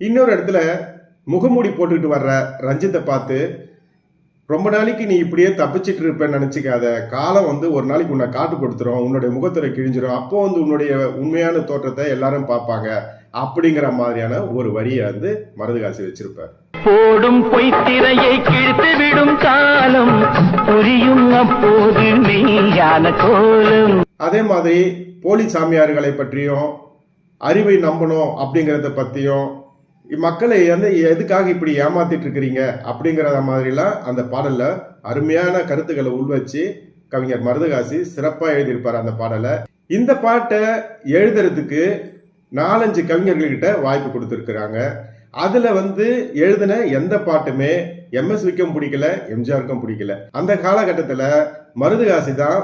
இன்னொரு இடத்துல முகமூடி போட்டுக்கிட்டு வர்ற ரஞ்சித்தை பார்த்து, ரொம்ப நாளைக்கு நீ இப்படியே தப்பிச்சிட்டு இருப்பேன்னு நினைச்சுக்காத. காலம் ஒரு நாளைக்கு உன்னை காட்டு கொடுத்துரும், உன்னுடைய முகத்துறை கிழிஞ்சிரும். அப்போ உன்னுடைய உண்மையான தோற்றத்தை எல்லாரும் பார்ப்பாங்க அப்படிங்கிற மாதிரியான ஒரு வரியை மருதகாசி வச்சிருப்பார். போடும் பொய்த்திரையை கிழித்து விடும் காலம் புரியும் அப்போது மெய்யான கோலம். அதே மாதிரி போலி சாமியார்களை பற்றியும் அறிவை நம்பணும் அப்படிங்கறத பத்தியும் மக்களை எதுக்காக இப்படி ஏமாத்திட்டு இருக்கிறீங்க அப்படிங்கிற மாதிரிலாம் அந்த பாடல்ல அருமையான கருத்துக்களை உள்வச்சு கவிஞர் மருதகாசி சிறப்பா எழுதியிருப்பார் அந்த பாடலை. இந்த பாட்டை எழுதுறதுக்கு 4-5 கவிஞர்கள்கிட்ட வாய்ப்பு கொடுத்துருக்குறாங்க. அதுல எழுதின எந்த பாட்டுமே எம்எஸ்விக்கும் பிடிக்கல, எம்ஜிஆருக்கும் பிடிக்கல. அந்த காலகட்டத்துல மருதகாசி தான்